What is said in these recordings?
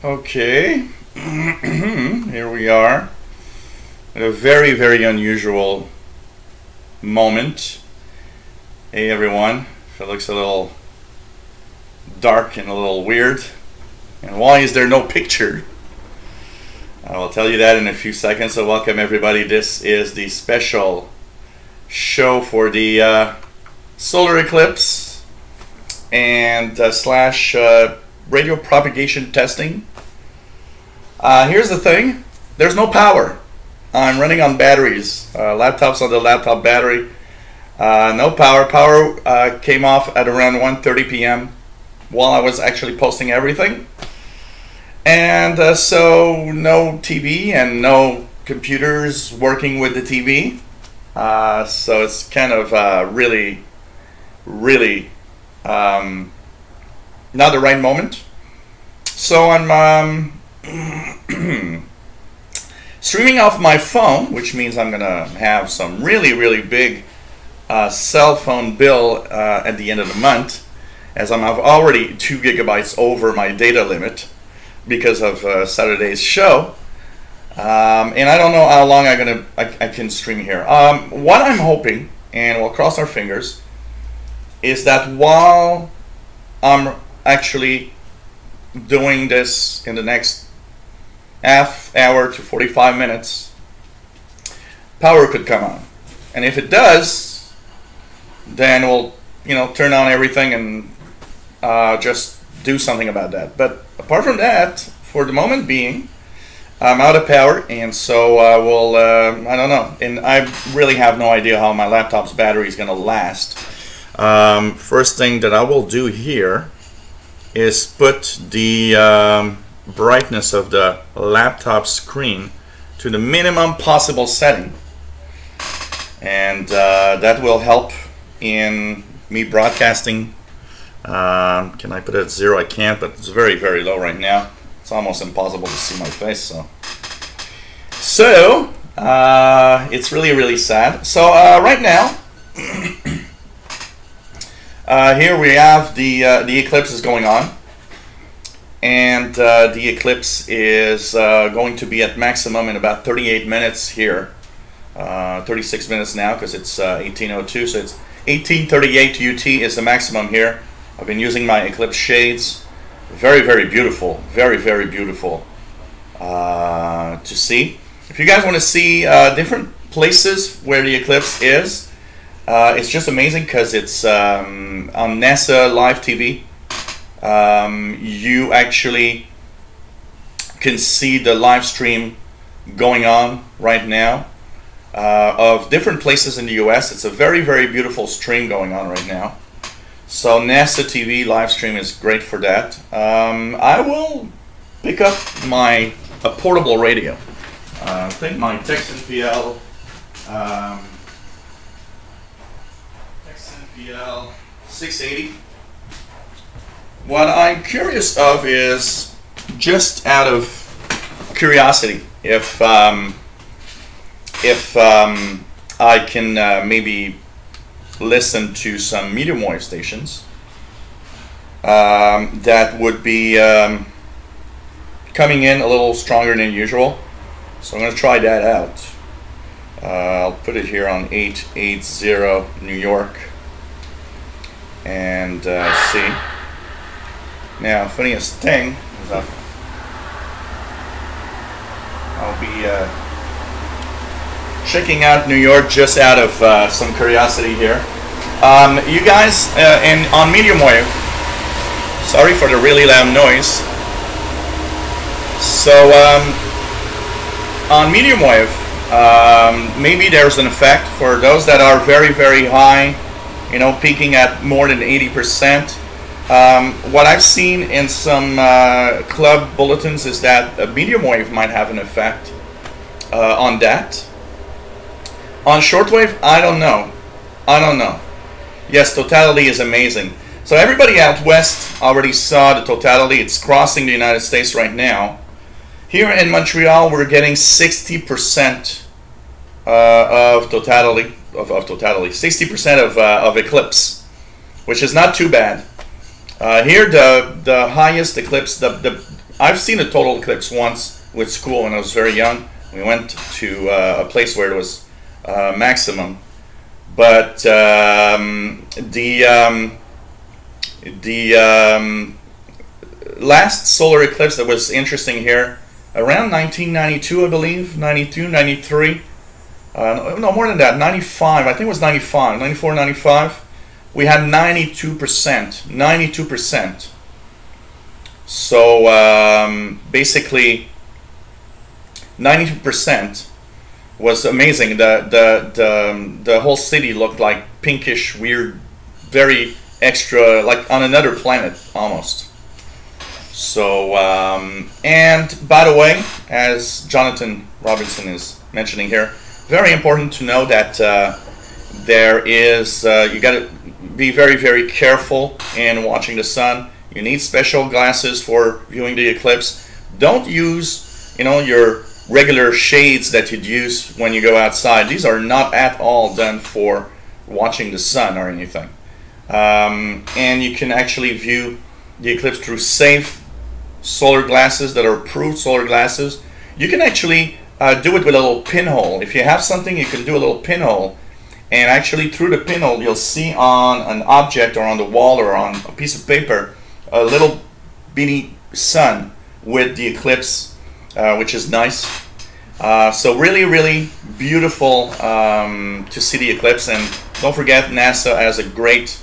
Okay, here we are at a very, very unusual moment. Hey everyone, if it looks a little dark and a little weird, and why is there no picture? I will tell you that in a few seconds. So welcome everybody. This is the special show for the solar eclipse and slash radio propagation testing. Here's the thing, there's no power. I'm running on batteries, laptops on the laptop battery. No power. Power came off at around 1:30 p.m. while I was actually posting everything. And so no TV and no computers working with the TV. So it's kind of really not the right moment. So I'm streaming off my phone, which means I'm gonna have some really big cell phone bill at the end of the month, as I'm already 2 gigabytes over my data limit because of Saturday's show. And I don't know how long I can stream here. What I'm hoping, and we'll cross our fingers, is that while I'm actually doing this in the next half hour to 45 minutes, power could come on. And if it does, then we'll turn on everything and just do something about that. But apart from that, for the moment being, I'm out of power, and so we'll I don't know, and I really have no idea how my laptop's battery is gonna last. First thing that I will do here is put the brightness of the laptop screen to the minimum possible setting, and that will help in me broadcasting. Can I put it at 0? I can't, but it's very low right now. It's almost impossible to see my face, so it's really sad. So right now here we have the eclipse is going on, and the eclipse is going to be at maximum in about 38 minutes here. 36 minutes now because it's 18:02, so it's 18:38 UT is the maximum here. I've been using my eclipse shades. Very beautiful, very beautiful to see. If you guys want to see different places where the eclipse is, it's just amazing because it's on NASA Live TV. You actually can see the live stream going on right now of different places in the US. It's a very beautiful stream going on right now. So NASA TV live stream is great for that. I will pick up a portable radio. I think my Texan PL 680. What I'm curious of is, just out of curiosity, if I can maybe listen to some medium wave stations that would be coming in a little stronger than usual. So I'm going to try that out. I'll put it here on 880 New York and see. Now, funniest thing is I'll be checking out New York just out of some curiosity here. You guys, and on medium wave, sorry for the really loud noise. So on medium wave, maybe there's an effect for those that are very high, peaking at more than 80%. What I've seen in some club bulletins is that a medium wave might have an effect on that. On shortwave, I don't know. Yes, totality is amazing. So everybody out west already saw the totality. It's crossing the United States right now. Here in Montreal, we're getting 60% of totality, 60% of eclipse, which is not too bad. Here, the highest eclipse, I've seen a total eclipse once with school when I was very young. We went to a place where it was maximum, but the last solar eclipse that was interesting here around 1992, I believe, 92, 93. No, more than that, 95. I think it was 95, 94, 95. We had 92%. 92%. So basically, 92% was amazing. The whole city looked like pinkish, weird, very extra, like on another planet almost. So, and by the way, as Jonathan Robinson is mentioning here, very important to know that there is, you got to be very, very careful in watching the sun. You need special glasses for viewing the eclipse. Don't use, you know, your regular shades that you'd use when you go outside. These are not at all done for watching the sun or anything. And you can actually view the eclipse through safe solar glasses that are approved solar glasses. You can actually do it with a little pinhole. If you have something, you can do a little pinhole, and actually through the pinhole you'll see on an object or on the wall or on a piece of paper a little beady sun with the eclipse, which is nice. So really, really beautiful to see the eclipse. And don't forget, NASA has a great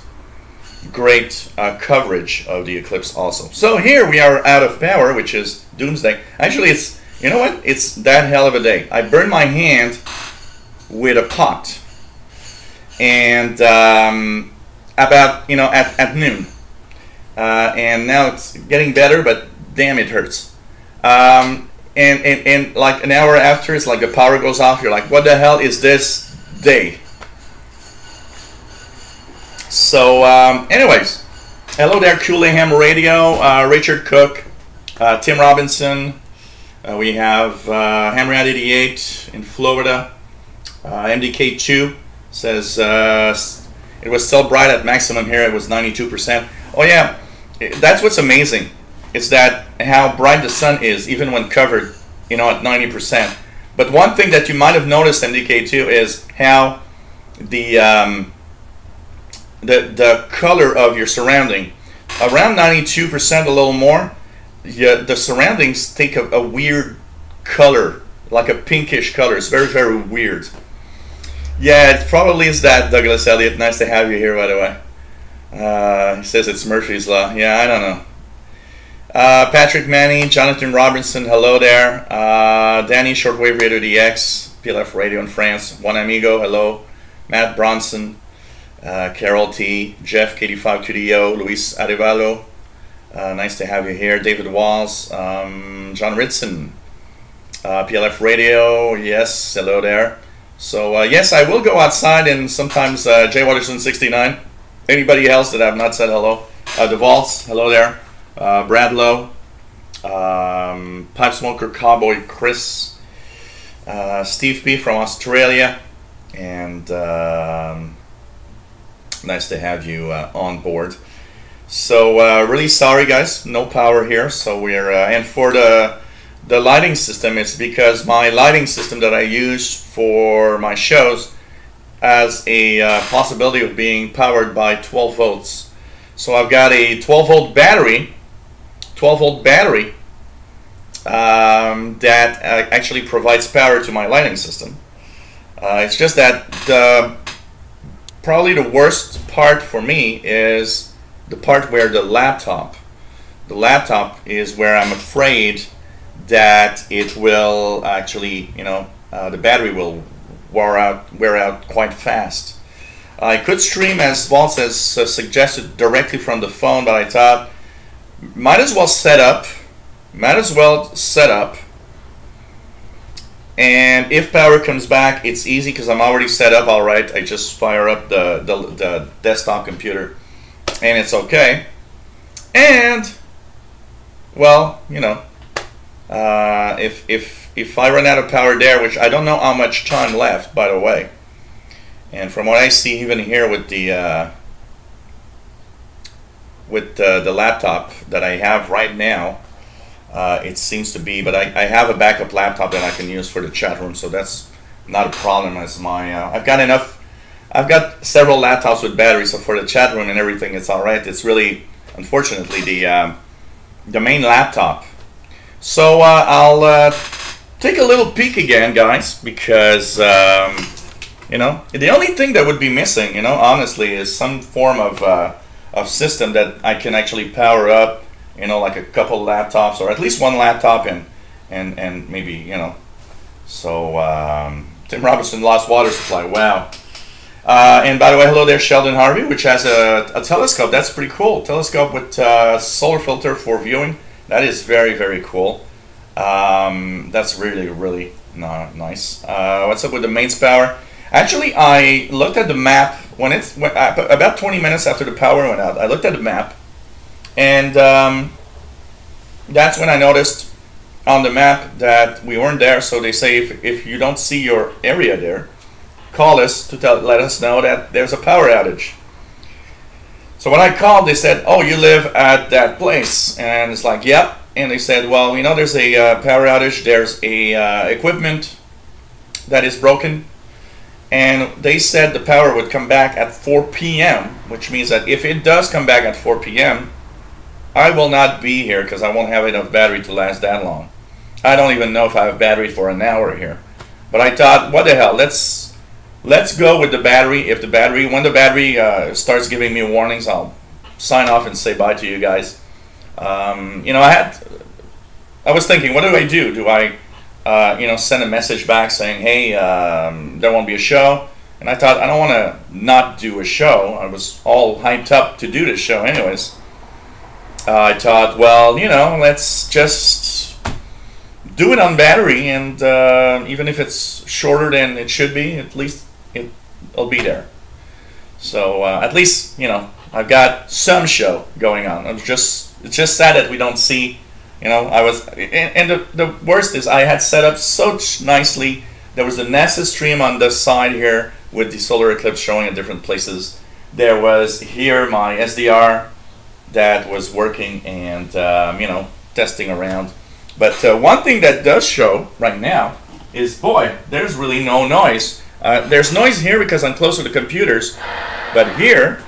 coverage of the eclipse also. So here we are out of power, which is doomsday. Actually, it's, you know what? It's that hell of a day. I burned my hand with a pot, and about, you know, at noon. And now it's getting better, but damn, it hurts. And like an hour after, it's like the power goes off. You're like, what the hell is this day? So, anyways, hello there, Coolaham Radio, Richard Cook, Tim Robinson. We have Hammerhead 88 in Florida. MDK2 says it was still bright at maximum here. It was 92%. Oh yeah, that's what's amazing. It's that how bright the sun is, even when covered, you know, at 90%. But one thing that you might have noticed, MDK2, is how the color of your surrounding, around 92%, a little more, the surroundings take a weird color, like a pinkish color. It's very, very weird. Yeah, it probably is that, Douglas Elliott. Nice to have you here, by the way. He says it's Murphy's Law. Yeah, I don't know. Patrick Manny, Jonathan Robinson, hello there. Danny, Shortwave Radio DX, PLF Radio in France. One Amigo, hello. Matt Bronson, Carol T, Jeff, KD5QDO, Luis Arevalo. Nice to have you here. David Walls, John Ritson, PLF Radio, yes, hello there. So, yes, I will go outside, and sometimes Jay Watterson 69. Anybody else that I have not said hello? DeValtz, hello there. Brad Lowe, Pipe Smoker Cowboy Chris, Steve P from Australia, and nice to have you on board. So really sorry guys, no power here. So we're and for the lighting system, it's because my lighting system that I use for my shows has a possibility of being powered by 12 volts. So I've got a 12-volt battery. 12-volt battery that actually provides power to my lighting system. It's just that probably the worst part for me is the part where the laptop is where I'm afraid that it will actually, you know, the battery will wear out quite fast. I could stream, as Waltz has suggested, directly from the phone, but I thought might as well set up, and if power comes back, it's easy because I'm already set up all right. I just fire up the desktop computer and it's okay. And well, you know, if I run out of power there, which I don't know how much time left, by the way, and from what I see even here with the laptop that I have right now, it seems to be. But I have a backup laptop that I can use for the chat room, so that's not a problem. As my I've got enough. I've got several laptops with batteries, so for the chat room and everything, it's all right. It's really, unfortunately, the main laptop. So I'll take a little peek again, guys, because you know, the only thing that would be missing, you know, honestly, is some form of system that I can actually power up, you know, like a couple laptops or at least one laptop and maybe, you know. So Tim Robinson lost water supply. Wow. And by the way, hello there, Sheldon Harvey, which has a telescope. That's pretty cool. Telescope with solar filter for viewing. That is very, very cool. That's really, really nice. What's up with the mains power? Actually, I looked at the map when about 20 minutes after the power went out. I looked at the map, and that's when I noticed on the map that we weren't there. So they say if you don't see your area there, call us to let us know that there's a power outage. So when I called, they said, "Oh, you live at that place," and it's like, "Yep." And they said, "Well, you know, there's a power outage. There's a equipment that is broken." And they said the power would come back at 4 p.m., which means that if it does come back at 4 p.m., I will not be here because I won't have enough battery to last that long. I don't even know if I have battery for an hour here. But I thought, what the hell? Let's go with the battery. If the battery, when the battery starts giving me warnings, I'll sign off and say bye to you guys. You know, I was thinking, what do I do? Do I you know, send a message back saying, hey, there won't be a show? And I thought, I don't want to not do a show. I was all hyped up to do this show anyways. I thought, well, you know, let's just do it on battery, and even if it's shorter than it should be, at least it'll be there. So at least, you know, I've got some show going on. It's just sad that we don't see. You know, I was, and the worst is I had set up so nicely. There was a NASA stream on the side here with the solar eclipse showing at different places. There was here my SDR that was working and, you know, testing around. But one thing that does show right now is, boy, there's really no noise. There's noise here because I'm close to the computers. But here,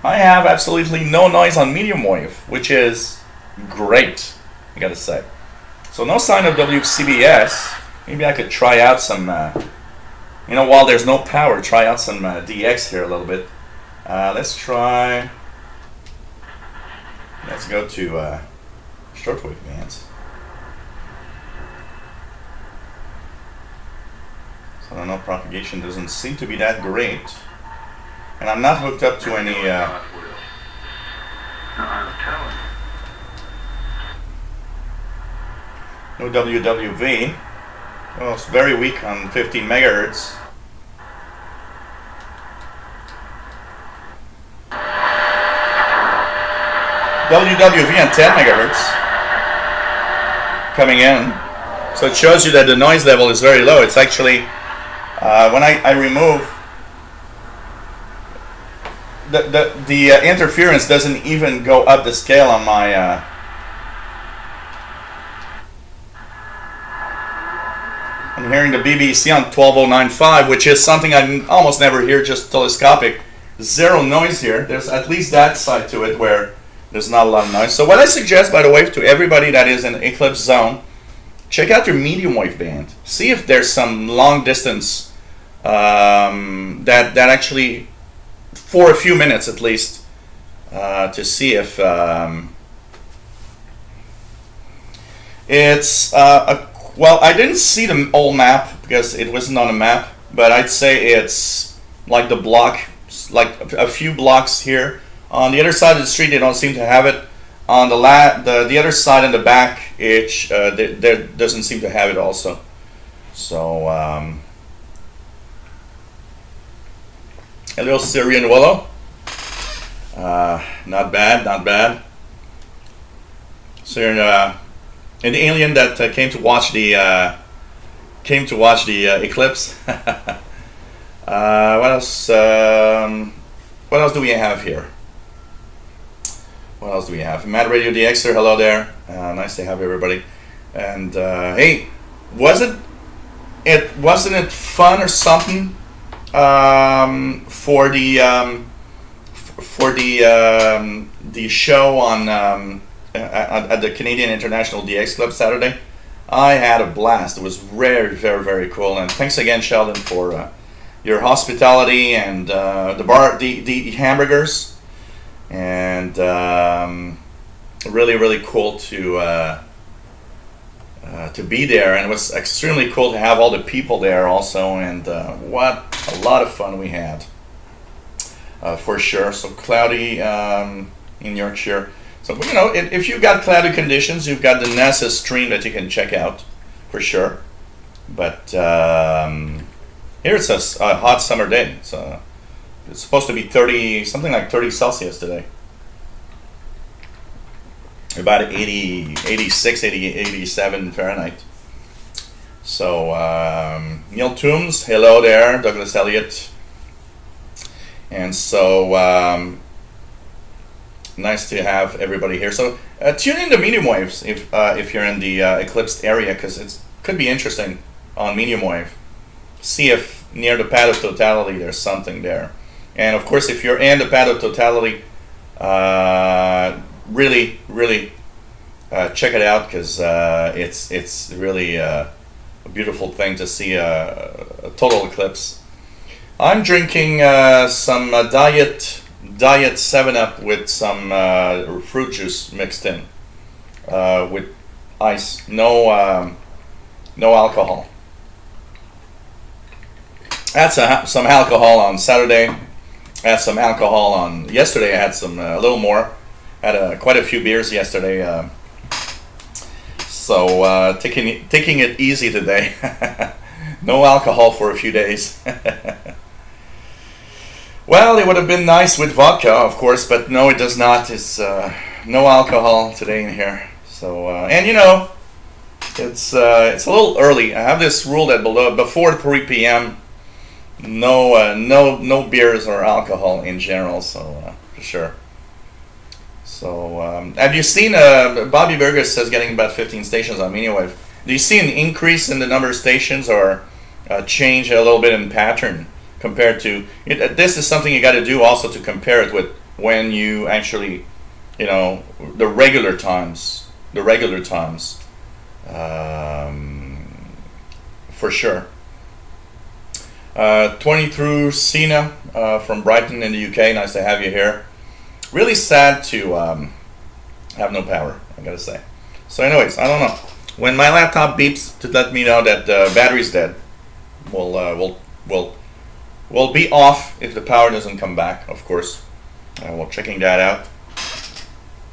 I have absolutely no noise on medium wave, which is great, I gotta say. So no sign of WCBS. Maybe I could try out some, you know, while there's no power, try out some DX here a little bit. Let's try, let's go to shortwave bands. So I don't know, propagation doesn't seem to be that great. And I'm not hooked up to any no WWV. Well, it's very weak on 15 megahertz. WWV on 10 megahertz coming in. So it shows you that the noise level is very low. It's actually, when I remove, the interference doesn't even go up the scale on my I'm hearing the BBC on 12095, which is something I almost never hear, just telescopic. Zero noise here. There's at least that side to it where there's not a lot of noise. So what I suggest, by the way, to everybody that is in Eclipse zone, check out your medium wave band. See if there's some long distance that actually, for a few minutes at least, to see if it's well, I didn't see the whole map because it wasn't on a map, but I'd say it's like the block, like a few blocks here. On the other side of the street, they don't seem to have it. On the other side in the back, there doesn't seem to have it also. So, hello, Syrian Willow. Not bad, not bad. Syrian. An alien that came to watch the eclipse. What else? What else do we have here? what else do we have? Mad Radio DXer, hello there. Nice to have everybody. And hey, wasn't it fun or something for the show on at the Canadian International DX Club Saturday? I had a blast. It was very, very, very cool. And thanks again, Sheldon, for your hospitality and the hamburgers. And really, really cool to be there. And it was extremely cool to have all the people there also. And what a lot of fun we had, for sure. So cloudy in Yorkshire. So, you know, if you've got cloudy conditions, you've got the NASA stream that you can check out, for sure. But here it's a hot summer day. So it's supposed to be 30, something like 30 Celsius today. About 80, 86, 80, 87 Fahrenheit. So, Neil Toombs, hello there, Douglas Elliott. And so, nice to have everybody here. So tune in to medium waves if you're in the Eclipse area, because it could be interesting on medium wave. See if near the pad of totality there's something there. And of course, if you're in the pad of totality, really, really check it out, because it's really a beautiful thing to see a total eclipse. I'm drinking some diet 7-Up with some fruit juice mixed in with ice. No alcohol. I had some alcohol on Saturday. I had some alcohol on yesterday. I had some a little more. Had quite a few beers yesterday. So taking it easy today. No alcohol for a few days. Well, it would have been nice with vodka, of course, but no, it does not. It's no alcohol today in here. So, and you know, it's a little early. I have this rule that before 3 p.m., no beers or alcohol in general. So for sure. So, have you seen? Bobby Burgess says getting about 15 stations on Mediumwave. Do you see an increase in the number of stations, or change a little bit in pattern? Compared to this is something you got to do also to compare it with when you actually, you know, the regular times, for sure. 20 through Cena from Brighton in the UK. Nice to have you here. Really sad to have no power, I gotta say. So, anyways, I don't know. When my laptop beeps to let me know that the battery's dead, we'll be off if the power doesn't come back, of course. We're checking that out.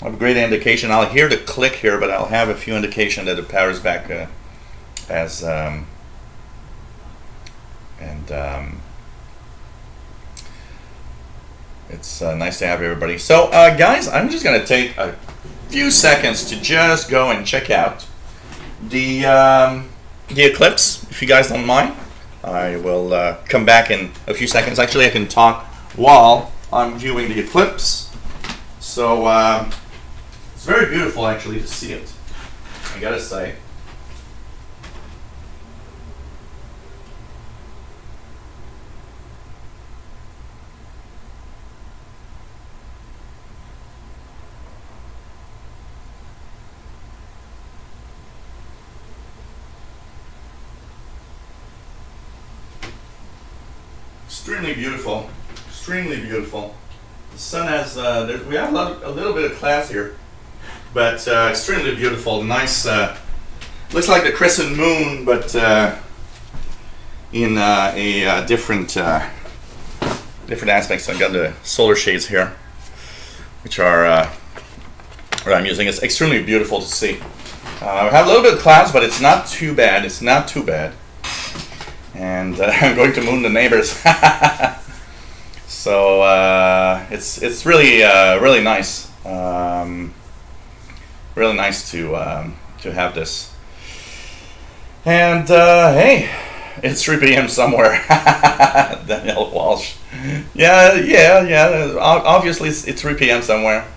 I have a great indication. I'll hear the click here, but I'll have a few indication that the power's back it's nice to have everybody. So, guys, I'm just going to take a few seconds to just go and check out the Eclipse, if you guys don't mind. I will come back in a few seconds. Actually, I can talk while I'm viewing the eclipse. So it's very beautiful, actually, to see it, I gotta say. Extremely beautiful, extremely beautiful. The sun has, we have a little bit of clouds here, but extremely beautiful. Nice, looks like the crescent moon, but in a different aspects. So I got the solar shades here, which are what I'm using. It's extremely beautiful to see. We have a little bit of clouds, but it's not too bad. It's not too bad. And I'm going to moon the neighbors. So it's really really nice. Really nice to have this. And hey, it's 3 p.m. somewhere. Daniel Walsh. Yeah. Obviously, it's 3 p.m. somewhere.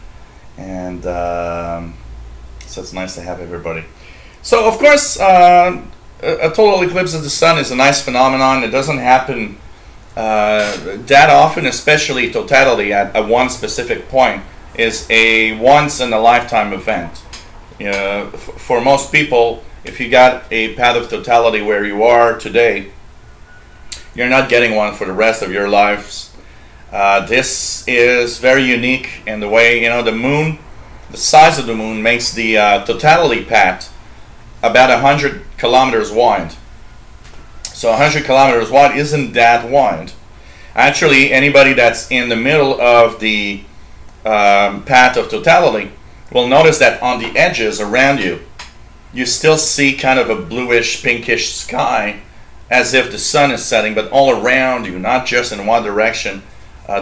and so it's nice to have everybody. So of course, a total eclipse of the sun is a nice phenomenon. It doesn't happen that often, especially totality at one specific point is a once in a lifetime event. For most people, if you got a path of totality where you are today, you're not getting one for the rest of your lives. This is very unique in the way, the moon, the size of the moon makes the totality path about 100 kilometers wide. So 100 kilometers wide isn't that wide. Actually, anybody that's in the middle of the path of totality will notice that on the edges around you, you still see kind of a bluish, pinkish sky as if the sun is setting, but all around you, not just in one direction,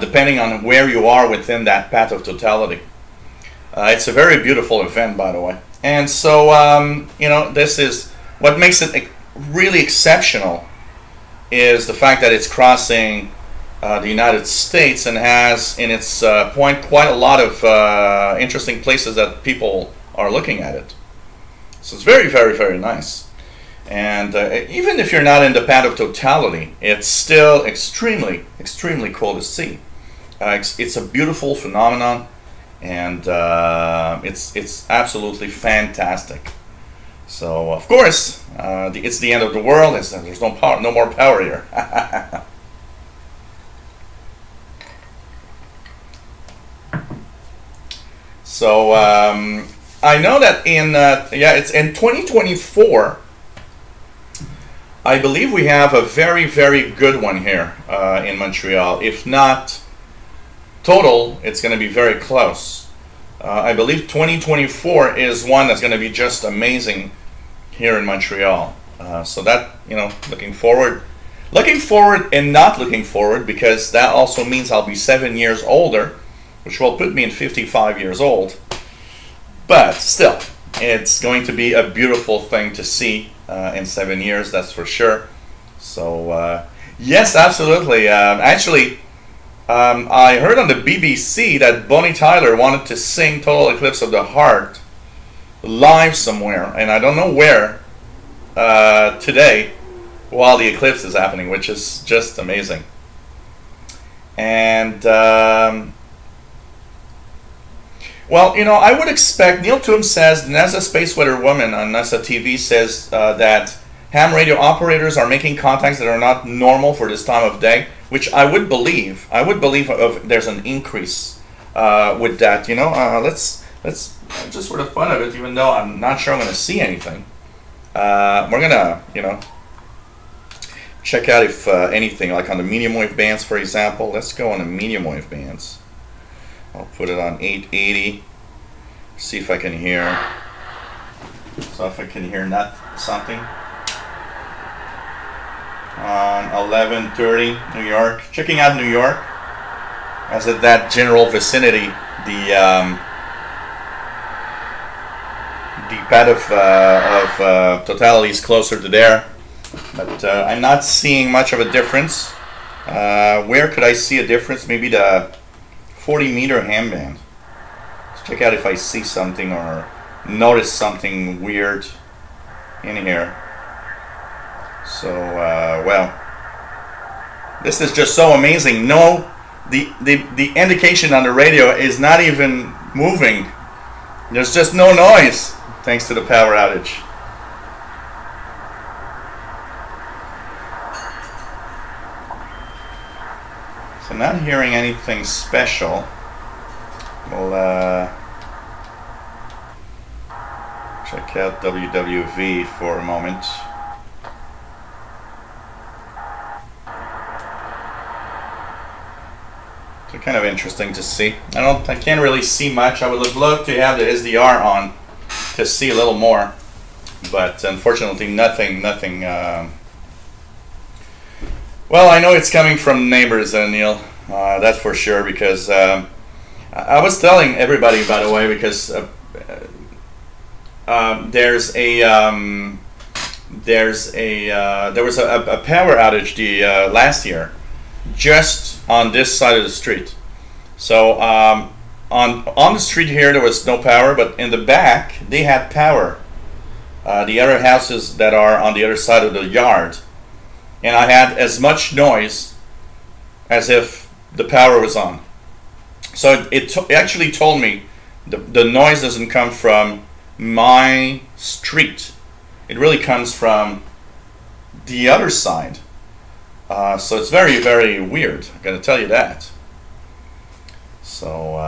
depending on where you are within that path of totality. It's a very beautiful event, by the way. And so, this is what makes it really exceptional is the fact that it's crossing the United States and has in its point quite a lot of interesting places that people are looking at it. So it's very, very, very nice. And even if you're not in the path of totality, it's still extremely, extremely cool to see. It's a beautiful phenomenon, and it's absolutely fantastic. So of course, it's the end of the world. There's no power, no more power here. So I know that it's in 2024. I believe we have a very, very good one here in Montreal. If not total, it's going to be very close. I believe 2024 is one that's going to be just amazing here in Montreal. So that, looking forward and not looking forward, because that also means I'll be 7 years older, which will put me in 55 years old. But still, it's going to be a beautiful thing to see in 7 years, that's for sure. So yes, absolutely. Actually, I heard on the BBC that Bonnie Tyler wanted to sing Total Eclipse of the Heart live somewhere, and I don't know where, today while the eclipse is happening, which is just amazing. And well, I would expect, Neil Toom says, NASA Space Weather Woman on NASA TV says that ham radio operators are making contacts that are not normal for this time of day, which I would believe. I would believe there's an increase with that. Let's just for the fun of it, even though I'm not sure I'm going to see anything. We're gonna, check out if anything, like on the medium wave bands, for example. Let's go on the medium wave bands. I'll put it on 880. See if I can hear. So if I can hear something. On 1130 New York. Checking out New York. As in that general vicinity, the path of totality is closer to there. But I'm not seeing much of a difference. Where could I see a difference? Maybe the 40-meter ham band. Let's check out if I see something or notice something weird in here. So, well, this is just so amazing. No, the indication on the radio is not even moving. There's just no noise, thanks to the power outage. So not hearing anything special. We'll check out WWV for a moment. So kind of interesting to see. I can't really see much. I would have loved to have the SDR on to see a little more, but unfortunately nothing. Well, I know it's coming from neighbors, Neil. That's for sure, because I was telling everybody, by the way, because there was a power outage last year, just on this side of the street. So on the street here there was no power, but in the back they had power. The other houses that are on the other side of the yard, and I had as much noise as if the power was on. So it actually told me the noise doesn't come from my street. It really comes from the other side. So it's very, very weird. I'm going to tell you that. So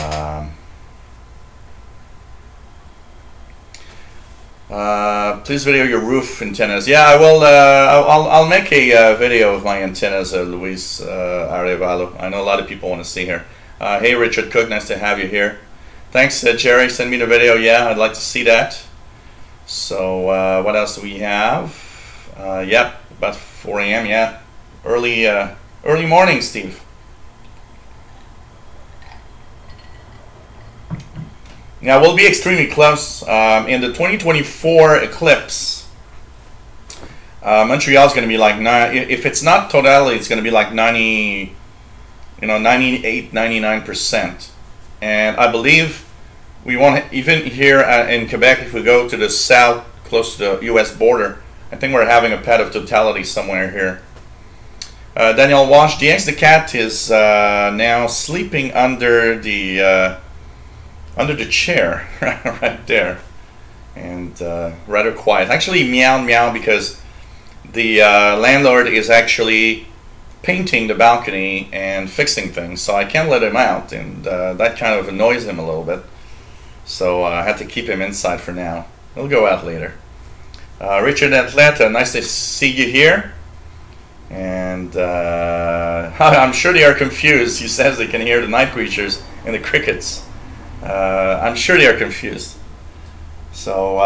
please video your roof antennas. Yeah, I will. I'll make a video of my antennas, Luis Arevalo. I know a lot of people want to see here. Hey, Richard Cook, nice to have you here. Thanks, Jerry. Send me the video. Yeah, I'd like to see that. So what else do we have? Yep, about 4 a.m. Yeah, early morning, Steve. Now we'll be extremely close in the 2024 Eclipse. Montreal is going to be like if it's not totality, it's going to be like 98, 99%. And I believe we want, even here in Quebec, if we go to the south, close to the U.S. border, I think we're having a pet of totality somewhere here. Daniel Wash, DX the cat is now sleeping under the chair right there, and rather quiet. Actually, meow because the landlord is actually painting the balcony and fixing things, so I can't let him out, and that kind of annoys him a little bit. So I had to keep him inside for now. He'll go out later. Richard Atlanta, nice to see you here. And I'm sure they are confused. He says they can hear the night creatures and the crickets. I'm sure they are confused. So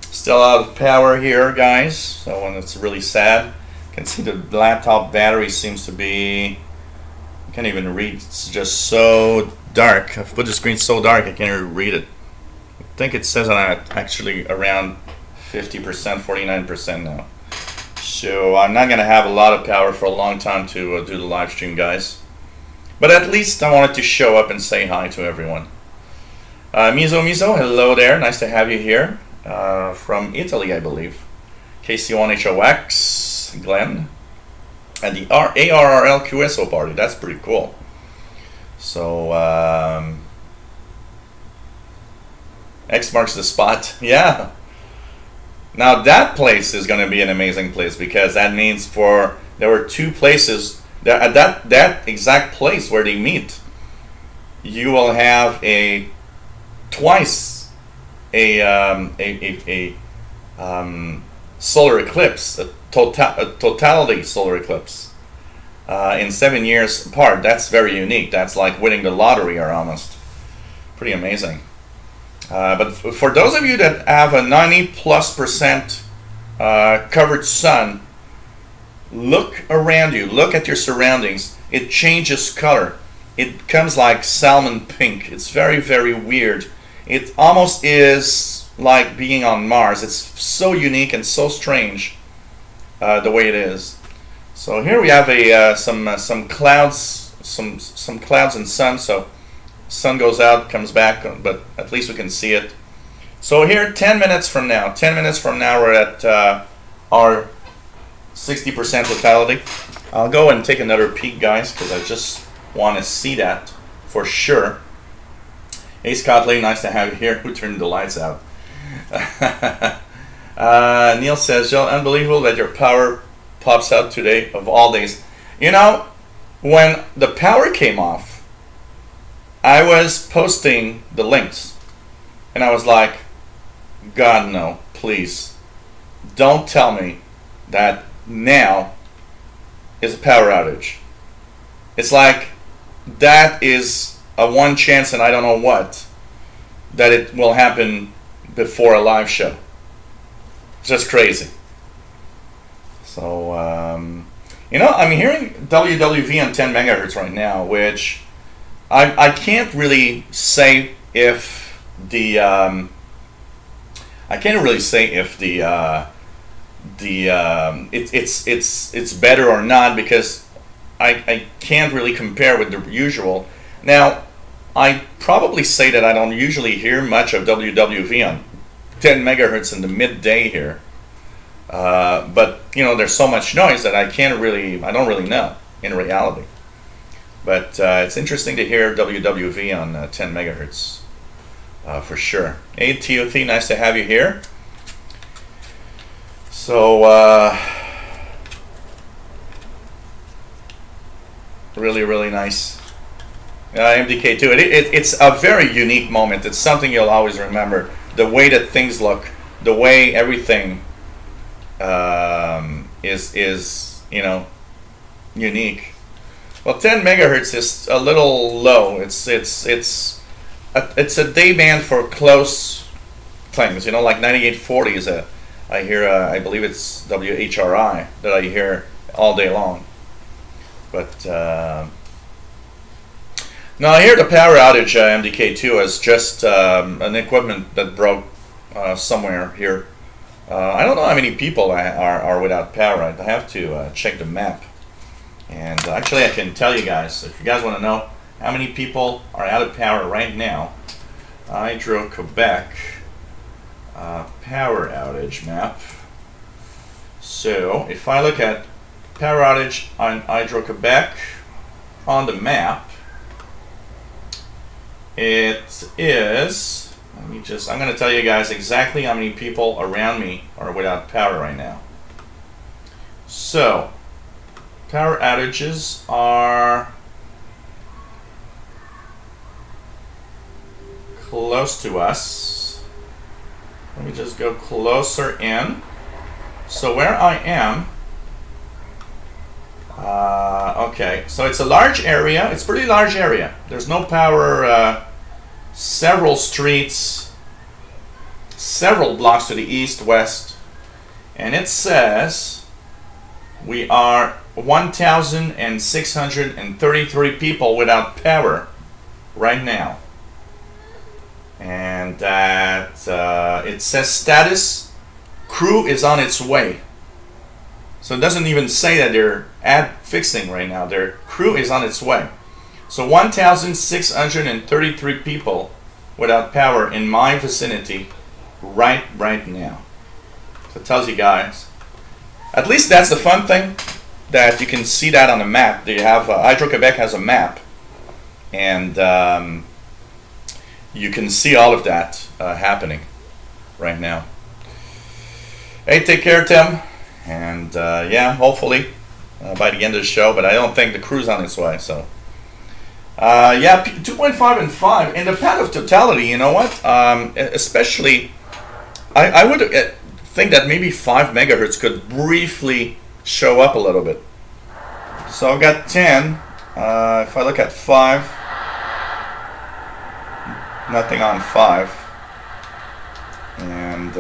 still out of power here, guys. So when it's really sad, you can see the laptop battery seems to be, I can't even read. It's just so dark. I've put the screen so dark I can't even read it. I think it says I'm actually around 50%, 49% now. So I'm not gonna have a lot of power for a long time to do the live stream, guys. But at least I wanted to show up and say hi to everyone. Mizo, hello there. Nice to have you here. From Italy, I believe. KC1HOX, Glenn. And the ARRL QSO party. That's pretty cool. So, X marks the spot. Yeah. Now that place is going to be an amazing place, because that means there were two places at that exact place where they meet. You will have twice a solar eclipse, a totality solar eclipse in 7 years apart. That's very unique. That's like winning the lottery, or almost. Pretty amazing. But for those of you that have a 90+% covered sun, look around you, look at your surroundings. It changes color. It comes like salmon pink. It's very, very weird. It almost is like being on Mars. It's so unique and so strange the way it is. So here we have some clouds, some clouds and sun. So sun goes out, comes back, but at least we can see it. So here, 10 minutes from now, we're at our 60% totality. I'll go and take another peek, guys, because I just want to see that for sure. Hey, Scott Lee, nice to have you here. Who turned the lights out? Neil says, Joe, unbelievable that your power pops out today of all days. You know, when the power came off, I was posting the links, and I was like, God, no, please, don't tell me that now is a power outage. It's like, that is a one chance, and I don't know what, that it will happen before a live show. It's just crazy. So, you know, I'm hearing WWV on 10 megahertz right now, which I can't really say if the it's better or not, because I can't really compare with the usual. Now, I probably say that I don't usually hear much of WWV on 10 megahertz in the midday here. But you know, there's so much noise that I don't really know in reality. But it's interesting to hear WWV on 10 megahertz for sure. Hey TOT, nice to have you here. So really nice. MDK2. It's a very unique moment. It's something you'll always remember. The way that things look, the way everything is you know, unique. Well, 10 megahertz is a little low. It's a day band for close things. You know, like 9840 is a. I hear. I believe it's WHRI that I hear all day long. But no, I hear the power outage MDK2 as just an equipment that broke somewhere here. I don't know how many people are without power. I have to check the map. And actually I can tell you guys, if you guys want to know how many people are out of power right now, Hydro-Quebec power outage map. So if I look at power outage on Hydro-Quebec on the map, it is, I'm going to tell you guys exactly how many people around me are without power right now. So power outages are close to us. Let me just go closer in. So where I am, okay, so it's a large area. It's a pretty large area. There's no power, several streets, several blocks to the east, west, and it says we are 1,633 people without power right now. And that it says status, crew is on its way. So it doesn't even say that they're fixing right now. Their crew is on its way. So 1,633 people without power in my vicinity right now. So it tells you guys. At least that's the fun thing, that you can see that on the map. They have Hydro-Quebec has a map, and you can see all of that happening right now. Hey, take care, Tim. And yeah, hopefully by the end of the show, but I don't think the crew's on its way. So yeah, 2.5 and 5 in the path of totality. You know what? Especially, I would think that maybe 5 megahertz could briefly show up a little bit. So I've got 10. If I look at 5, nothing on 5, and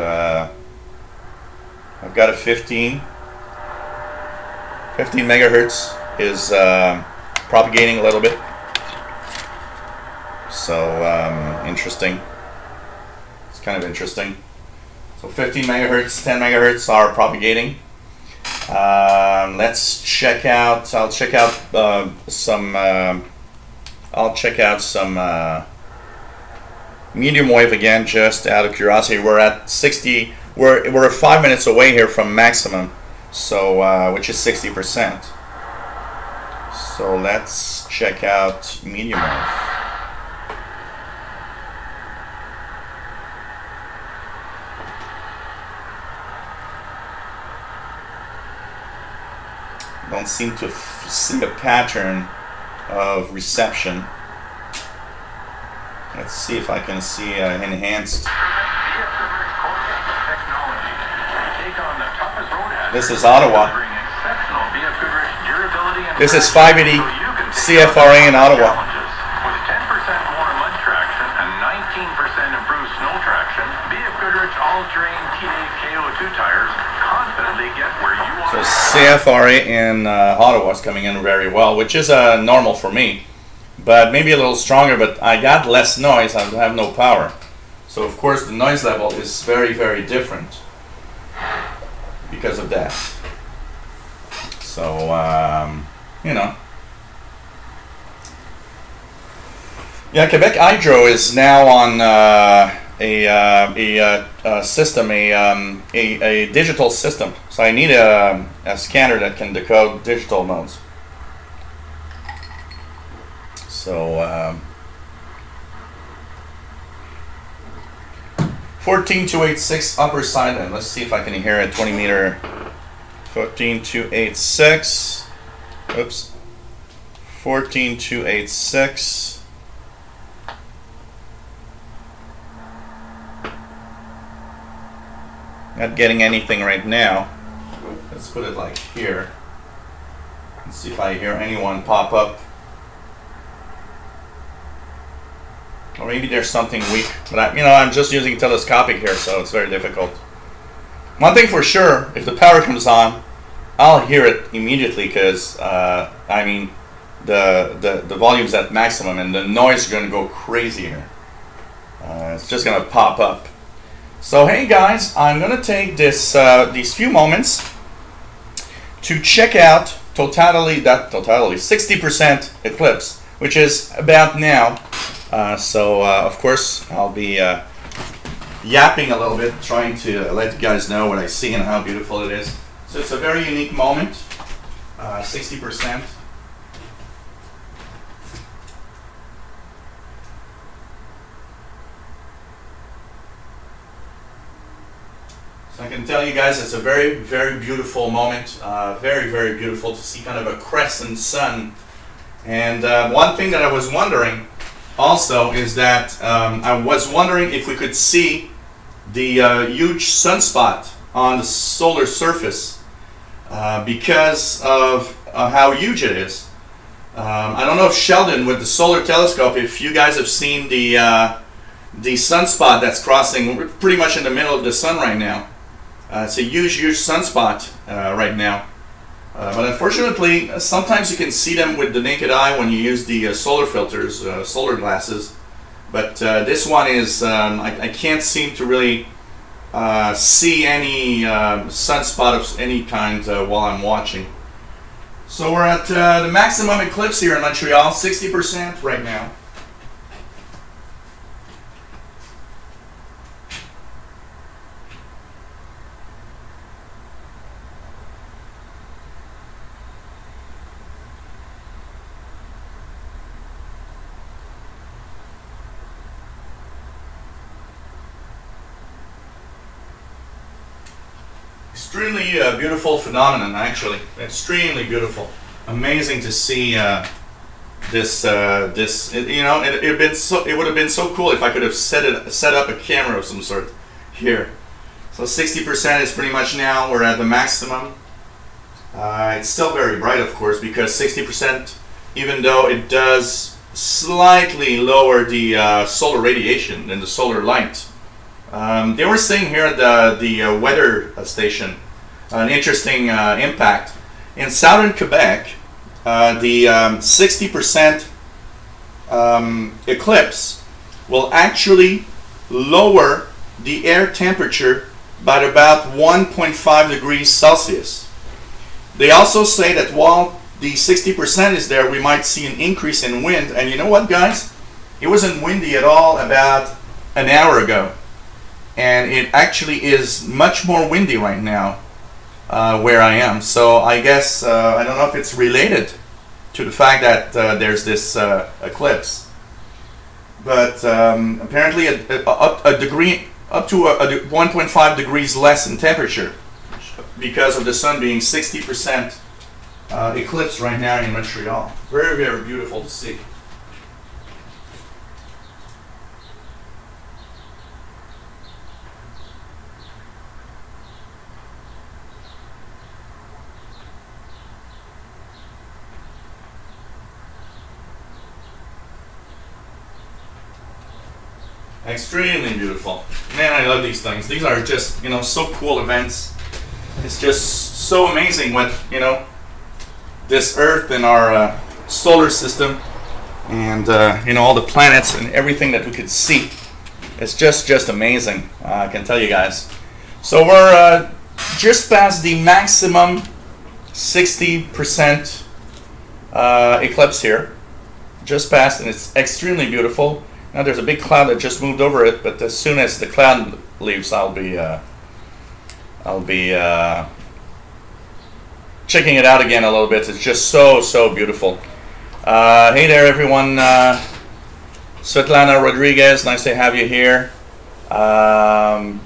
I've got a 15. 15 megahertz is propagating a little bit. So interesting. It's kind of interesting. So 15 megahertz, 10 megahertz are propagating. Let's check out. I'll check out some. I'll check out some medium wave again, just out of curiosity. We're at 60. We're 5 minutes away here from maximum, so which is 60%. So let's check out medium wave. Don't seem to see a pattern of reception. Let's see if I can see enhanced. This is Ottawa. This is 580 CFRA in Ottawa. With 10% more mud traction and 19% improved snow traction, BF Goodrich all-terrain TA KO2 tires confidently get where you want. So CFRA in Ottawa is coming in very well, which is normal for me, but maybe a little stronger. But I got less noise. I have no power, so of course the noise level is very, very different because of that. So you know, Yeah, Quebec Hydro is now on a system, a digital system. So I need a scanner that can decode digital modes. So 14286 upper side end. Let's see if I can hear it. 20 meter. 14286. Oops. 14286. Not getting anything right now. Let's put it like here. Let's see if I hear anyone pop up. Or maybe there's something weak. But I'm just using telescopic here, so it's very difficult. One thing for sure, if the power comes on, I'll hear it immediately because I mean the volume's at maximum and the noise is going to go crazy here. It's just going to pop up. So hey guys, I'm going to take this these few moments to check out totally 60% Eclipse, which is about now. So of course I'll be yapping a little bit, trying to let you guys know what I see and how beautiful it is. So it's a very unique moment, 60%. So I can tell you guys it's a very, very beautiful moment. Very, very beautiful to see kind of a crescent sun. And one thing that I was wondering also is that I was wondering if we could see the huge sunspot on the solar surface because of how huge it is. I don't know if Sheldon with the solar telescope, if you guys have seen the sunspot that's crossing, we're pretty much in the middle of the sun right now. It's a huge, huge sunspot right now. But unfortunately, sometimes you can see them with the naked eye when you use the solar filters, solar glasses. But this one is, I can't seem to really see any sunspot of any kind while I'm watching. So we're at the maximum eclipse here in Montreal, 60% right now. Extremely beautiful phenomenon, actually. Extremely beautiful. Amazing to see this. It would have been so cool if I could have set up a camera of some sort here. So 60% is pretty much now. We're at the maximum. It's still very bright, of course, because 60%, even though it does slightly lower the solar radiation than the solar light. They were saying here at the weather station an interesting impact. In southern Quebec, the 60% eclipse will actually lower the air temperature by about 1.5 degrees Celsius. They also say that while the 60% is there, we might see an increase in wind. And you know what, guys? It wasn't windy at all about an hour ago. And it actually is much more windy right now where I am. So I guess, I don't know if it's related to the fact that there's this eclipse. But apparently a degree, up to 1.5 degrees less in temperature because of the sun being 60% eclipse right now in Montreal. Very, very beautiful to see. Extremely beautiful. Man, I love these things. These are just, so cool events. It's just so amazing what, this Earth and our solar system and, all the planets and everything that we could see. It's just amazing, I can tell you guys. So we're just past the maximum 60% eclipse here. just passed, and it's extremely beautiful. Now there's a big cloud that just moved over it, but as soon as the cloud leaves, I'll be checking it out again a little bit. It's just so beautiful. Hey there, everyone. Svetlana Rodriguez, nice to have you here. John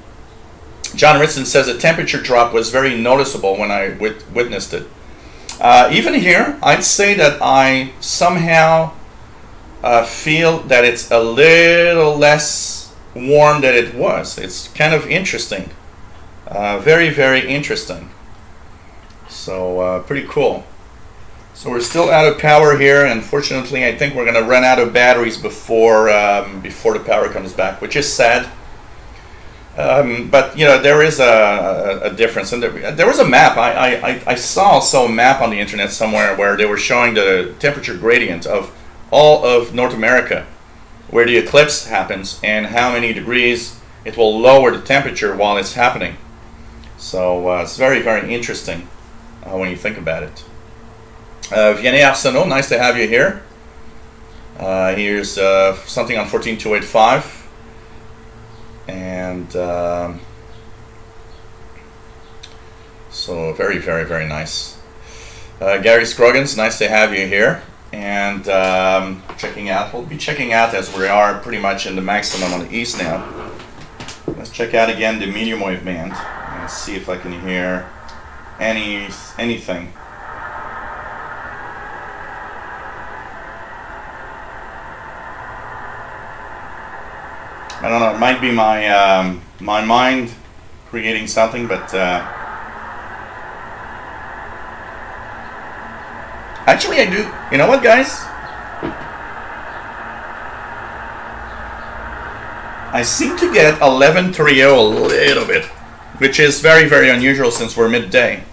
Ritson says the temperature drop was very noticeable when I witnessed it. Even here, I'd say that I somehow feel that it's a little less warm than it was. It's kind of interesting. Very interesting. So pretty cool. So we're still out of power here. Unfortunately, I think we're going to run out of batteries before the power comes back, which is sad. But you know, there is a difference, and there was a map. I saw also a map on the internet somewhere where they were showing the temperature gradient of all of North America, where the eclipse happens, and how many degrees it will lower the temperature while it's happening. So it's very interesting when you think about it. Vianney Arsenault, nice to have you here. Here's something on 14285, and so very nice. Gary Scroggins, nice to have you here, and checking out. We'll be checking out as we are pretty much in the maximum on the east now. Let's check out again the medium wave band and see if I can hear anything. I don't know, it might be my my mind creating something, but actually I do. You know what, guys? I seem to get 1130 a little bit, which is very unusual since we're midday.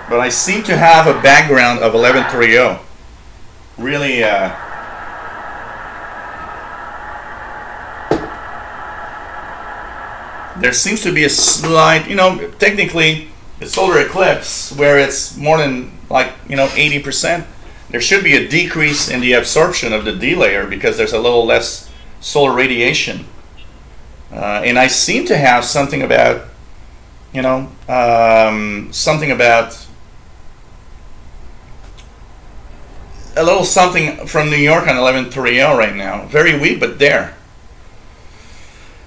But I seem to have a background of 1130. Really, there seems to be a slight, you know, technically, the solar eclipse, where it's more than, like, you know, 80%, there should be a decrease in the absorption of the D layer because there's a little less solar radiation. And I seem to have something about, you know, something about a little something from New York on 1130 right now. Very weak, but there.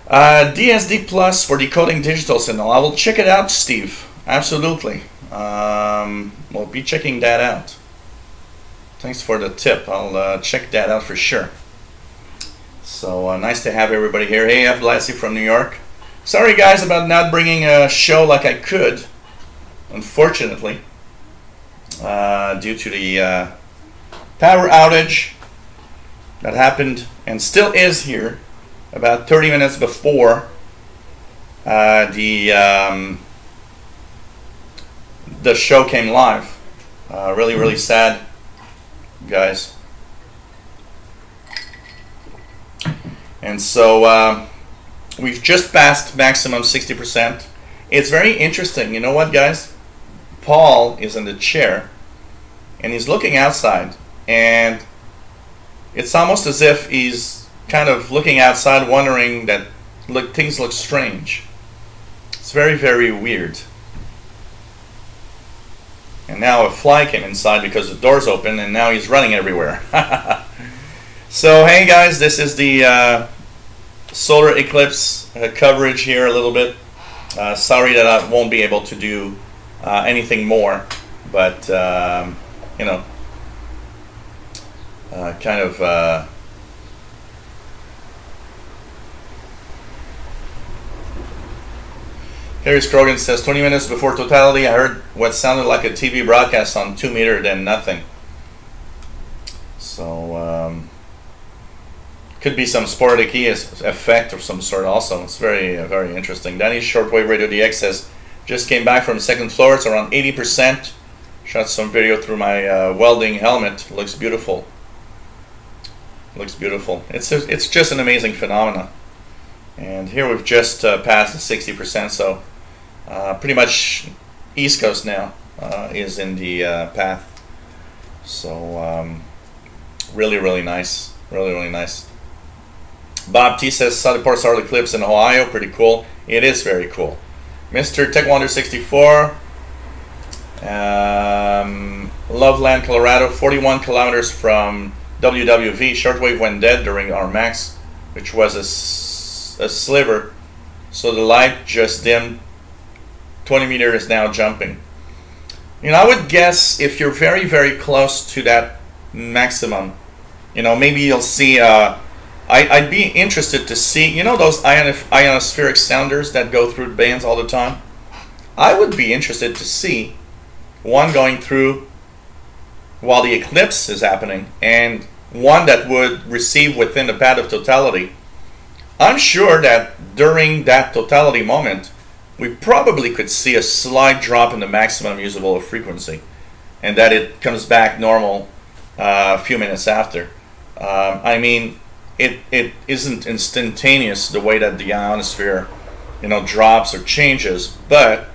DSD Plus for decoding digital signal. I will check it out, Steve. Absolutely. We'll be checking that out. Thanks for the tip. I'll check that out for sure. So nice to have everybody here. Hey, F. Lassie from New York. Sorry, guys, about not bringing a show like I could, unfortunately, due to the power outage that happened and still is here about 30 minutes before the show came live. Really sad, guys. And so we've just passed maximum 60%. It's very interesting. You know what, guys? Paul is in the chair and he's looking outside, and it's almost as if he's kind of looking outside, wondering that things look strange. It's very weird. And now a fly came inside because the door's open, and now he's running everywhere. So hey guys, this is the solar eclipse coverage here a little bit. Sorry that I won't be able to do anything more, but you know, kind of Harry Scroggins says 20 minutes before totality I heard what sounded like a TV broadcast on 2 meter, then nothing. So could be some sporadic effect of some sort also. It's very interesting. Danny Shortwave Radio DX says just came back from the second floor. It's around 80%. Shot some video through my welding helmet. Looks beautiful. Looks beautiful. It's just an amazing phenomenon. And here we've just passed the 60%, so pretty much East Coast now is in the path. So really, really nice. Really, really nice. Bob T says saw the solar eclipse in Ohio. Pretty cool. It is very cool. Mr. Tech Wonder 64. Loveland, Colorado. 41 kilometers from WWV. Shortwave went dead during our max, which was a sliver. So the light just dimmed. 20 meters now jumping. You know, I would guess if you're very, very close to that maximum, you know, maybe you'll see. I'd be interested to see, you know, those ionospheric sounders that go through bands all the time. I would be interested to see one going through while the eclipse is happening, and one that would receive within the path of totality. I'm sure that during that totality moment, we probably could see a slight drop in the maximum usable frequency, and that it comes back normal a few minutes after. I mean, it isn't instantaneous the way that the ionosphere, you know, drops or changes, but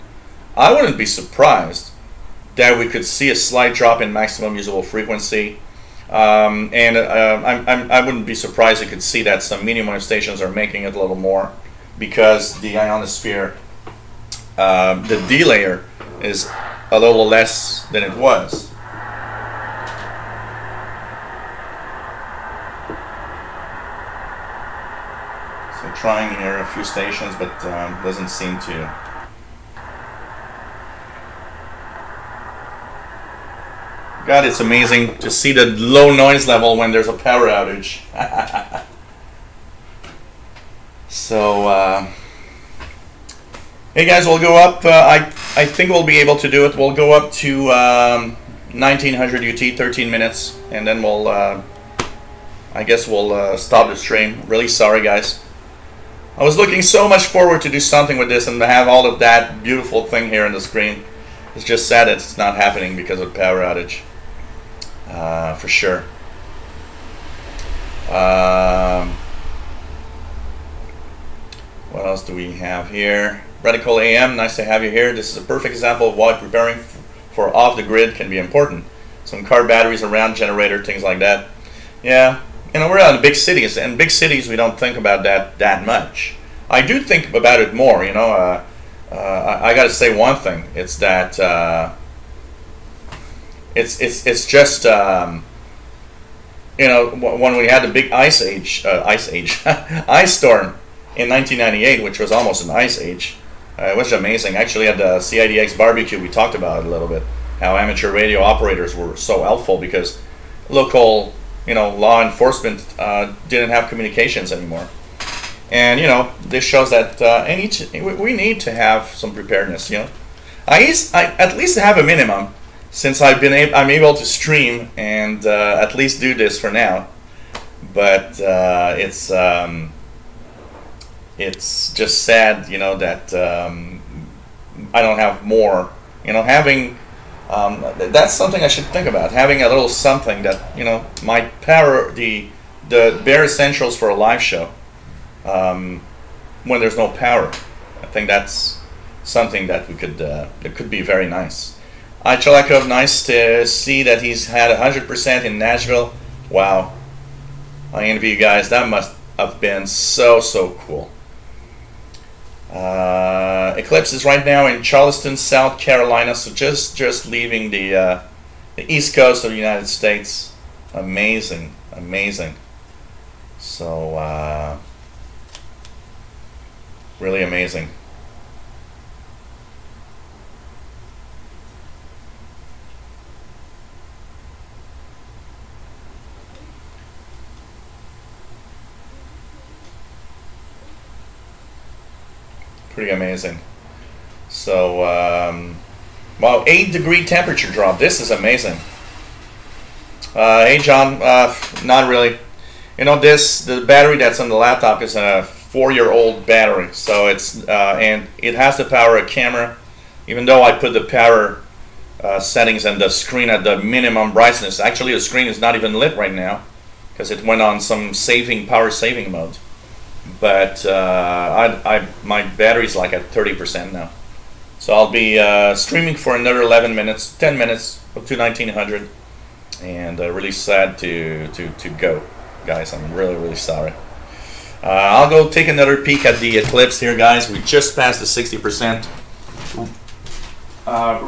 I wouldn't be surprised that we could see a slight drop in maximum usable frequency. I wouldn't be surprised you could see that some medium wave stations are making it a little more, because the ionosphere, the D layer is a little less than it was. So trying here a few stations, but doesn't seem to. God, it's amazing to see the low noise level when there's a power outage. So, hey guys, we'll go up. I think we'll be able to do it. We'll go up to 1900 UT, 13 minutes, and then we'll, I guess we'll stop the stream. Really sorry, guys. I was looking so much forward to do something with this and to have all of that beautiful thing here on the screen. It's just sad that it's not happening because of power outage. For sure. What else do we have here? Radical AM, nice to have you here. This is a perfect example of why preparing for off the grid can be important. Some car batteries around, generator, things like that. Yeah, you know, we're out in big cities, and big cities we don't think about that much. I do think about it more, you know. I got to say one thing. It's that it's just you know, when we had the big ice storm in 1998, which was almost an ice age. It was amazing. Actually, at the CIDX barbecue, we talked about it a little bit. How amateur radio operators were so helpful because local, you know, law enforcement didn't have communications anymore. And you know, this shows that we need to have some preparedness. You know, I at least have a minimum, since I'm able to stream and at least do this for now. But it's just sad, you know, that I don't have more. You know, having that's something I should think about. Having a little something that, you know, might power the bare essentials for a live show when there's no power. I think that's something that we could that could be very nice. Chalakov, nice to see that he's had 100% in Nashville. Wow, I envy you guys. That must have been so cool. Eclipse is right now in Charleston, South Carolina, so just leaving the east coast of the United States. Amazing. So really amazing. Pretty amazing. So, wow, 8-degree temperature drop. This is amazing. Hey, John. Not really. You know, the battery that's on the laptop is a 4-year-old battery. So it's and it has to power a camera. Even though I put the power settings and the screen at the minimum brightness. Actually, the screen is not even lit right now because it went on some power saving mode. But my battery's like at 30% now, So I'll be streaming for another 11 minutes, 10 minutes up to 1900, and really sad to go, guys. I'm really sorry. I'll go take another peek at the Eclipse here, guys. We just passed the 60%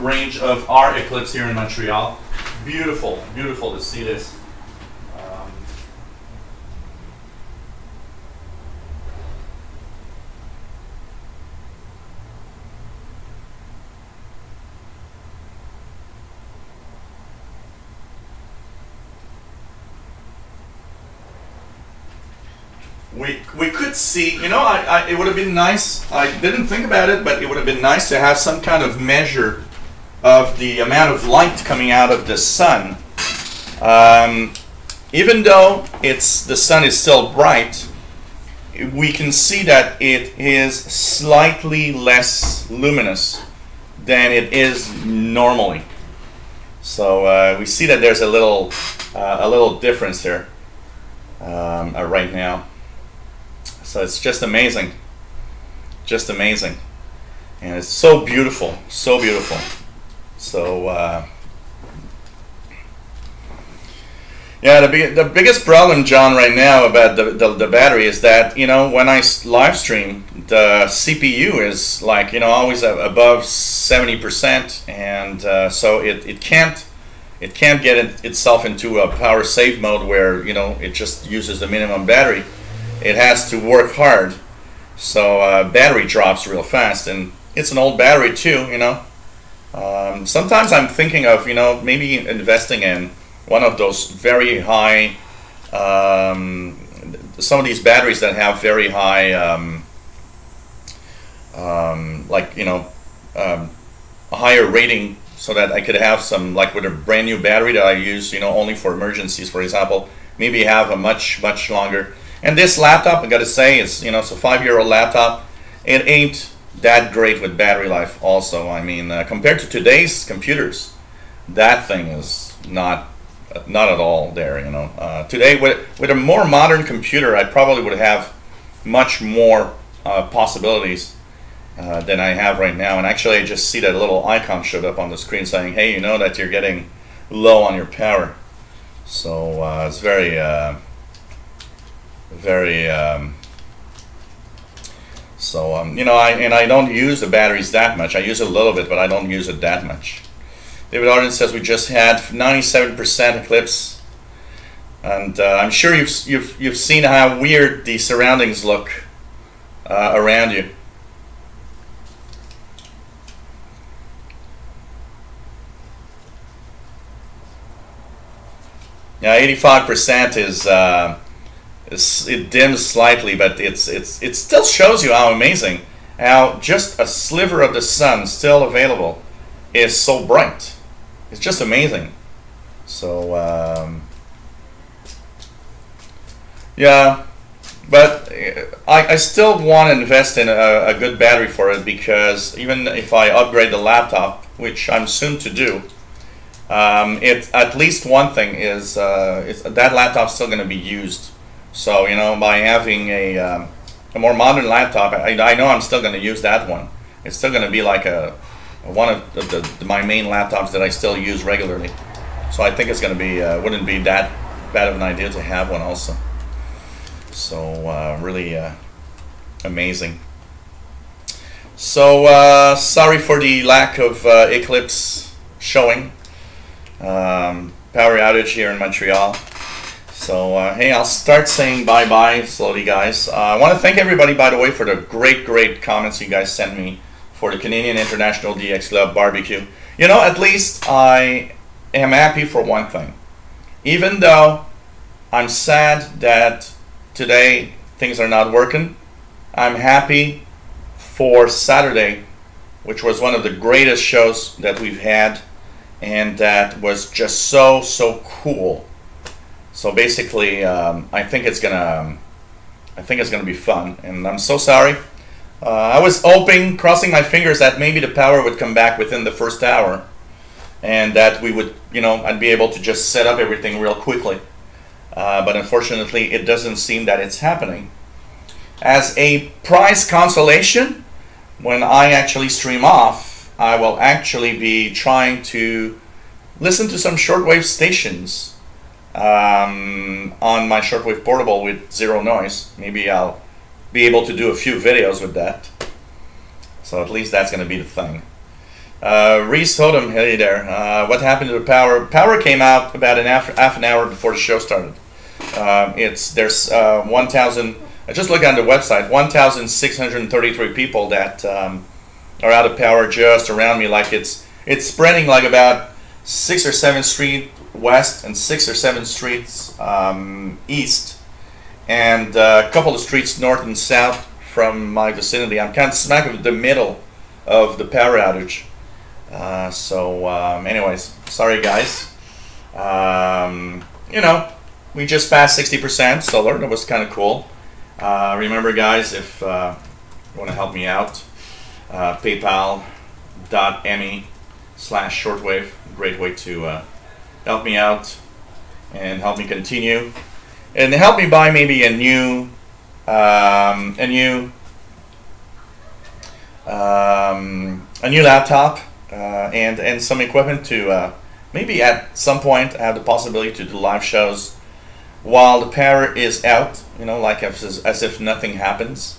range of our Eclipse here in Montreal. Beautiful, beautiful to see this. We could see, you know, it would have been nice, I didn't think about it, but it would have been nice to have some kind of measure of the amount of light coming out of the sun. Even though the sun is still bright, we can see that it is slightly less luminous than it is normally. So we see that there's a little difference here right now. So it's just amazing, and it's so beautiful, so beautiful. So yeah, the biggest problem, John, right now about the battery is that, you know, when I live stream, the CPU is like, you know, always above 70%, and so it can't get itself into a power save mode where, you know, it just uses the minimum battery. It has to work hard, so battery drops real fast, and it's an old battery too, you know. Sometimes I'm thinking of, you know, maybe investing in one of those very high, some of these batteries that have very high, like, you know, a higher rating, so that I could have some, like with a brand new battery that I use, you know, only for emergencies, for example, maybe have a much longer. And this laptop, I gotta say, is, you know, it's a 5-year-old laptop. It ain't that great with battery life also. I mean, compared to today's computers, that thing is not at all there, you know. Today, with a more modern computer, I probably would have much more possibilities than I have right now. And actually, I just see that little icon showed up on the screen saying, hey, you know that you're getting low on your power. So it's very you know, I don't use the batteries that much. I use it a little bit, but I don't use it that much. David Arden says we just had 97% Eclipse, and I'm sure you've seen how weird the surroundings look around you. Yeah, 85% is. It dims slightly, but it still shows you how amazing, how just a sliver of the sun still available is so bright. It's just amazing. So yeah, but I still want to invest in a good battery for it, because even if I upgrade the laptop, which I'm soon to do, at least one thing is that laptop's still going to be used. So, you know, by having a more modern laptop, I know I'm still going to use that one. It's still going to be like one of my main laptops that I still use regularly. So I think it's going to be wouldn't be that bad of an idea to have one also. So really amazing. So sorry for the lack of Eclipse showing. Power outage here in Montreal. So, hey, I'll start saying bye-bye slowly, guys. I want to thank everybody, by the way, for the great comments you guys sent me for the Canadian International DX Club barbecue. You know, at least I am happy for one thing. Even though I'm sad that today things are not working, I'm happy for Saturday, which was one of the greatest shows that we've had, and that was just so cool. So basically, I think it's gonna be fun, and I'm so sorry. I was hoping, crossing my fingers, that maybe the power would come back within the first hour, and that we would, you know, I'd be able to just set up everything real quickly. But unfortunately, it doesn't seem that it's happening. As a prize consolation, when I actually stream off, I will actually be trying to listen to some shortwave stations on my shortwave portable with zero noise. Maybe I'll be able to do a few videos with that. So at least that's going to be the thing. Reese Hodem, hey there. What happened to the power? Power came out about half an hour before the show started. There's 1,000. I just looked on the website. 1,633 people that are out of power just around me. Like it's spreading like about 6 or 7 streets west and 6 or 7 streets east, and a couple of streets north and south from my vicinity. I'm kind of smack in the middle of the power outage. Anyways, sorry guys. You know, we just passed 60% solar. That was kind of cool. Remember guys, if you want to help me out, paypal.me/shortwave, great way to help me out and help me continue and help me buy maybe a new laptop and some equipment to maybe at some point have the possibility to do live shows while the power is out, you know, like as if nothing happens.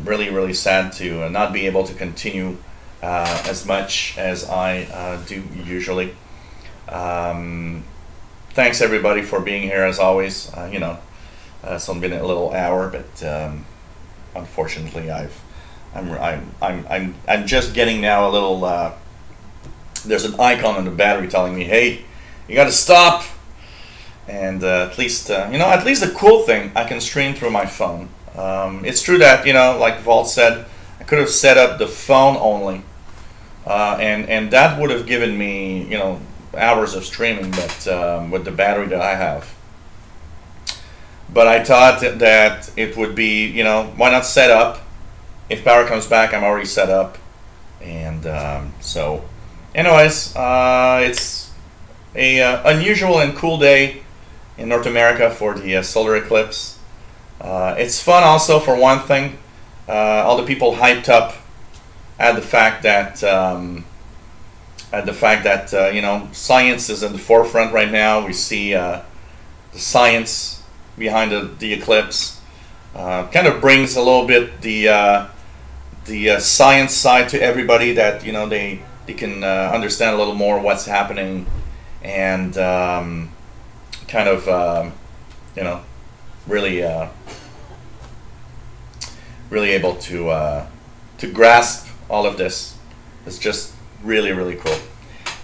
Really sad to not be able to continue as much as I do usually. Thanks everybody for being here as always. You know, it's only been a little hour, but unfortunately I'm just getting now a little. There's an icon on the battery telling me, "Hey, you got to stop." And at least you know, at least the cool thing, I can stream through my phone. It's true that, you know, like Vault said, I could have set up the phone only, and that would have given me, you know, hours of streaming, but with the battery that I have. But I thought that it would be, you know, why not set up? If power comes back, I'm already set up, and so, anyways, it's a unusual and cool day in North America for the solar eclipse. It's fun also, for one thing. All the people hyped up at the fact that you know, science is in the forefront right now. We see the science behind the eclipse. Kind of brings a little bit the science side to everybody, that, you know, they can understand a little more what's happening, and kind of you know, really able to grasp all of this. It's just really cool.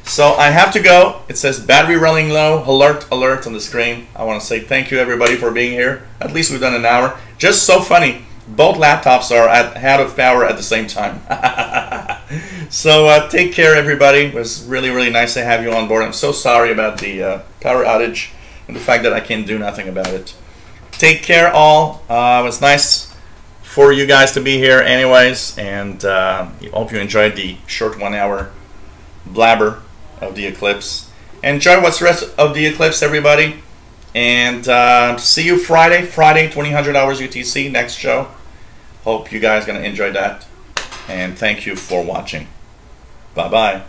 So I have to go. It says battery running low, alert on the screen. I want to say thank you everybody for being here. At least we've done an hour. Just so funny, both laptops are out of power at the same time. So take care everybody. It was really nice to have you on board. I'm so sorry about the power outage and the fact that I can do nothing about it. Take care all. It was nice for you guys to be here anyways, and hope you enjoyed the short 1 hour blabber of the eclipse. Enjoy what's the rest of the eclipse everybody, and see you Friday 2000 hours UTC, next show. Hope you guys gonna enjoy that, and thank you for watching. Bye bye.